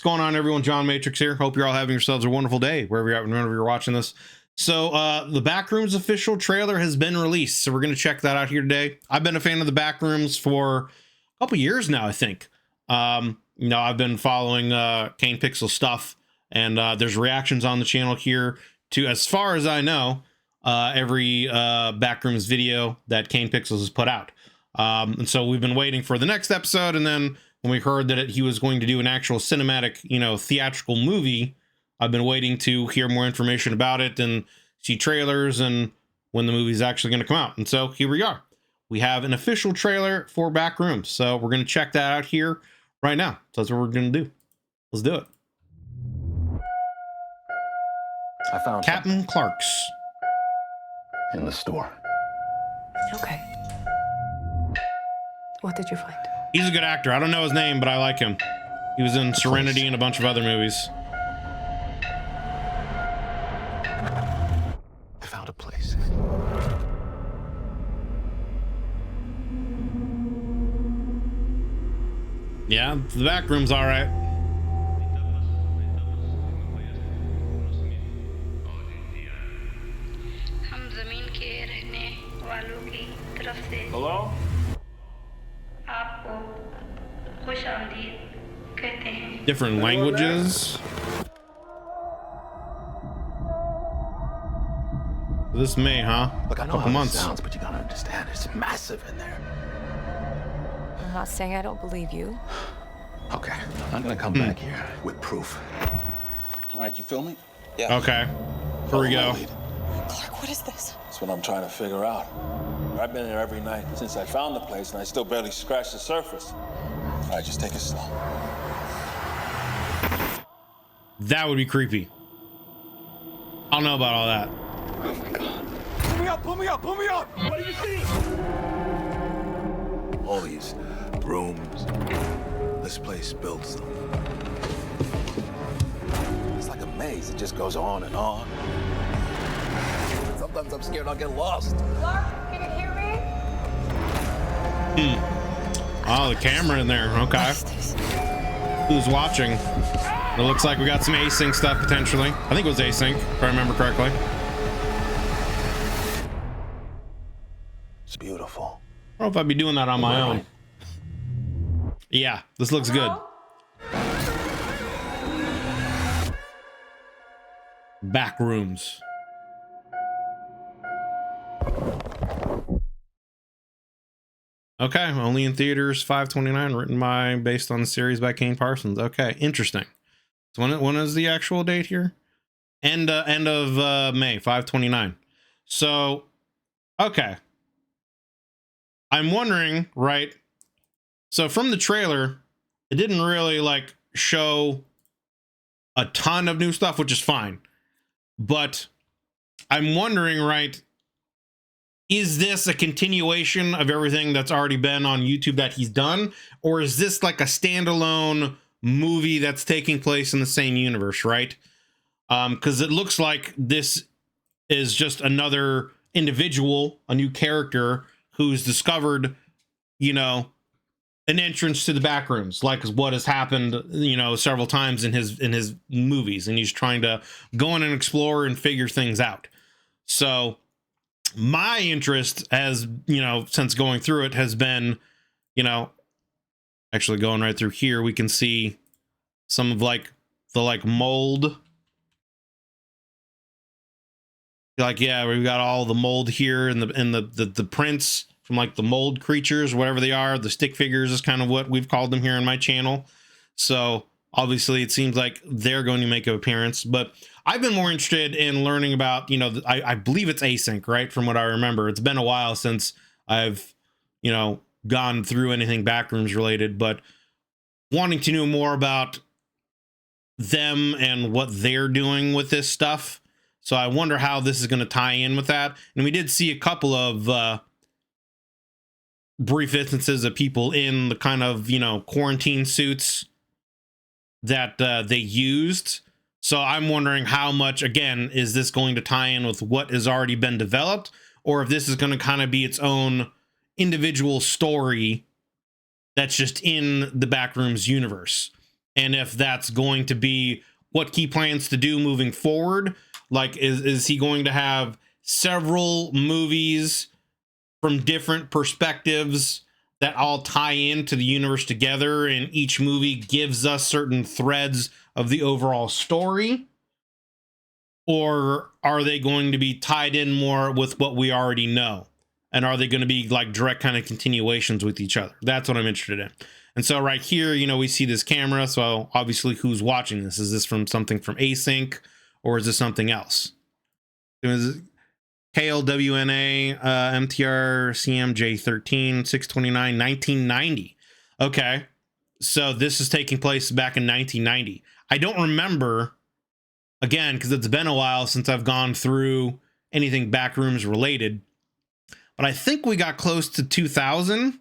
What's going on, everyone? John Matrix here. Hope you're all having yourselves a wonderful day, wherever you're at, whenever you're watching this. So the Backrooms official trailer has been released, so we're going to check that out here today. I've been a fan of the Backrooms for a couple years now, I think. You know, I've been following Kane Pixels stuff, and there's reactions on the channel here to, as far as I know, every Backrooms video that Kane Pixels has put out. And so we've been waiting for the next episode, and then when we heard that he was going to do an actual cinematic, you know, theatrical movie, I've been waiting to hear more information about it and see trailers and when the movie's actually going to come out. And so here we are. We have an official trailer for Backrooms. So we're going to check that out here right now. So that's what we're going to do. Let's do it. I found Captain Clark's in the store. Okay. What did you find? He's a good actor. I don't know his name, but I like him. He was in Serenity and a bunch of other movies. I found a place. Yeah, the Backroom's all right. Hello? Different languages. This May, huh? Look, I know Couple how months. this sounds, but you gotta understand, it's massive in there. I'm not saying I don't believe you. Okay, I'm gonna come back here with proof. All right, you feel me? Yeah. Okay, here we go. Clark, what is this? That's what I'm trying to figure out. I've been here every night since I found the place, and I still barely scratched the surface. All right, just take it slow. That would be creepy. I don't know about all that. Oh my God! Pull me up! Pull me up! Pull me up! What do you see? All these rooms. This place builds them. It's like a maze. It just goes on and on. Sometimes I'm scared I'll get lost. Clark, can you hear me? Oh, the camera in there. Okay. Who's watching? It looks like we got some async stuff potentially. I think it was async, if I remember correctly. It's beautiful. I don't know if I'd be doing that on my own. Yeah, this looks good. Backrooms. Okay, only in theaters, 5/29, written by, based on the series by Kane Parsons. Okay, interesting. So when is the actual date here? End of May, 5/29. So, okay. I'm wondering, right? So from the trailer, it didn't really like show a ton of new stuff, which is fine. But I'm wondering, right? Is this a continuation of everything that's already been on YouTube that he's done? Or is this like a standalone movie that's taking place in the same universe, right? Because it looks like this is just another individual, a new character who's discovered, you know, an entrance to the Backrooms, like what has happened, you know, several times in his movies, and he's trying to go in and explore and figure things out. So my interest, as you know, since going through it, has been, you know, actually going right through here, we can see some of like the mold. Like, yeah, we've got all the mold here and the prints from like the mold creatures, whatever they are. The stick figures is kind of what we've called them here on my channel. So obviously it seems like they're going to make an appearance, but I've been more interested in learning about, you know, I believe it's async, right? From what I remember, it's been a while since I've, you know, gone through anything Backrooms related, but wanting to know more about them and what they're doing with this stuff. So I wonder how this is going to tie in with that. And we did see a couple of brief instances of people in the kind of, you know, quarantine suits that they used. So I'm wondering how much, again, is this going to tie in with what has already been developed, or if this is going to kind of be its own individual story that's just in the Backrooms universe. and if that's going to be what he plans to do moving forward. Like, is he going to have several movies from different perspectives that all tie into the universe together, and each movie gives us certain threads of the overall story? Or are they going to be tied in more with what we already know? And are they going to be like direct kind of continuations with each other? That's what I'm interested in. And so right here, you know, we see this camera. So obviously, who's watching this? Is this from something from Async, or is this something else? Is it KLWNA, MTR CMJ13 629 1990? Okay, so this is taking place back in 1990. I don't remember, again, because it's been a while since I've gone through anything Backrooms related, but I think we got close to 2000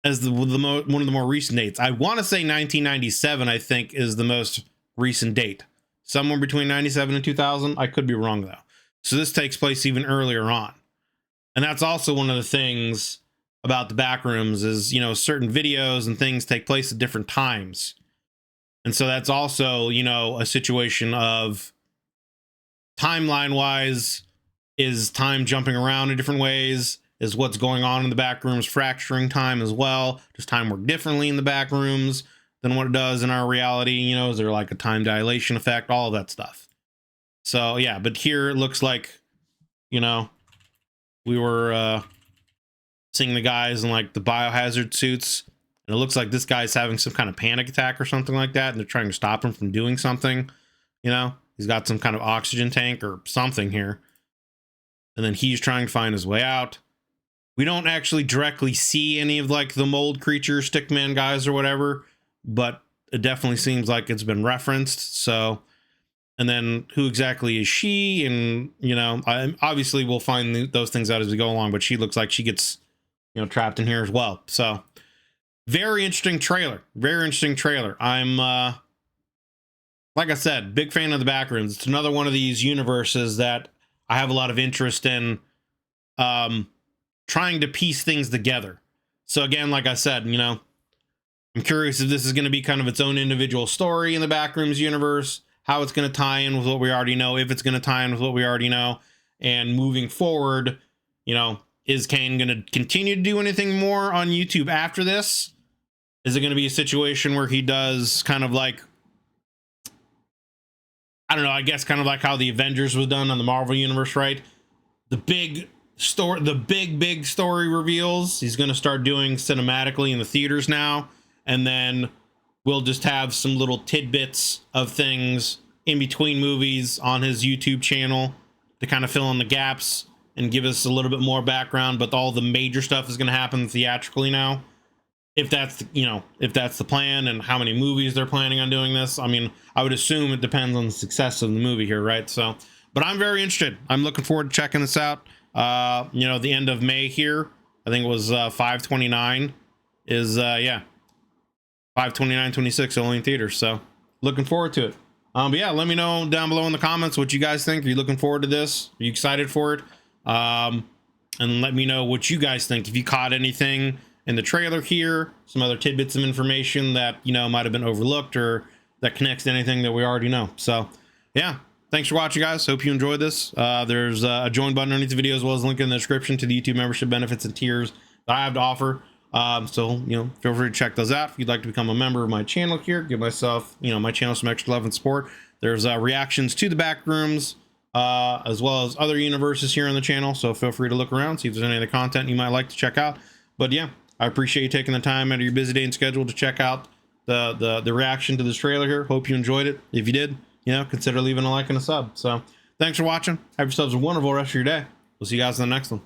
as one of the more recent dates. I want to say 1997, I think, is the most recent date. Somewhere between 97 and 2000. I could be wrong, though. So this takes place even earlier on. And that's also one of the things about the Backrooms is, you know, certain videos and things take place at different times. And so that's also, you know, a situation of timeline-wise, is time jumping around in different ways? Is what's going on in the Backrooms fracturing time as well? Does time work differently in the Backrooms than what it does in our reality? You know, is there like a time dilation effect? All of that stuff. So yeah, but here it looks like, you know, we were seeing the guys in like the biohazard suits, and it looks like this guy's having some kind of panic attack or something like that, and they're trying to stop him from doing something. You know, he's got some kind of oxygen tank or something here, and then he's trying to find his way out. We don't actually directly see any of like the mold creature stickman guys or whatever, but it definitely seems like it's been referenced. So, and then who exactly is she? And, you know, obviously we'll find those things out as we go along, but she looks like she gets, you know, trapped in here as well. So very interesting trailer. Very interesting trailer. I'm, like I said, big fan of the Backrooms. It's another one of these universes that I have a lot of interest in, trying to piece things together. So again, like I said, you know, I'm curious if this is going to be kind of its own individual story in the Backrooms universe, how it's going to tie in with what we already know, if it's going to tie in with what we already know, and moving forward, you know, is Kane going to continue to do anything more on YouTube after this? Is it going to be a situation where he does kind of like, I don't know, I guess kind of like how the Avengers was done on the Marvel universe, right? The big story, the big story reveals he's going to start doing cinematically in the theaters now, and then we'll just have some little tidbits of things in between movies on his YouTube channel to kind of fill in the gaps and give us a little bit more background, but all the major stuff is going to happen theatrically now. If that's, you know, if that's the plan, and how many movies they're planning on doing this. I mean, I would assume it depends on the success of the movie here, right? So, but I'm very interested. I'm looking forward to checking this out. You know, the end of May here, I think it was 5/29 is yeah, 5/29/26 only in theaters. So looking forward to it. But yeah, let me know down below in the comments what you guys think. Are you looking forward to this? Are you excited for it? And let me know what you guys think. If you caught anything in the trailer here, some other tidbits of information that, you know, might have been overlooked or that connects to anything that we already know. So yeah, thanks for watching, guys. Hope you enjoyed this. There's a join button underneath the video, as well as a link in the description to the YouTube membership benefits and tiers that I have to offer. So, you know, feel free to check those out. If you'd like to become a member of my channel here, give myself, you know, my channel some extra love and support. There's reactions to the Backrooms, as well as other universes here on the channel. So feel free to look around, see if there's any other content you might like to check out. But yeah, I appreciate you taking the time out of your busy day and schedule to check out the reaction to this trailer here. Hope you enjoyed it. If you did, you know, consider leaving a like and a sub. So thanks for watching. Have yourselves a wonderful rest of your day. We'll see you guys in the next one.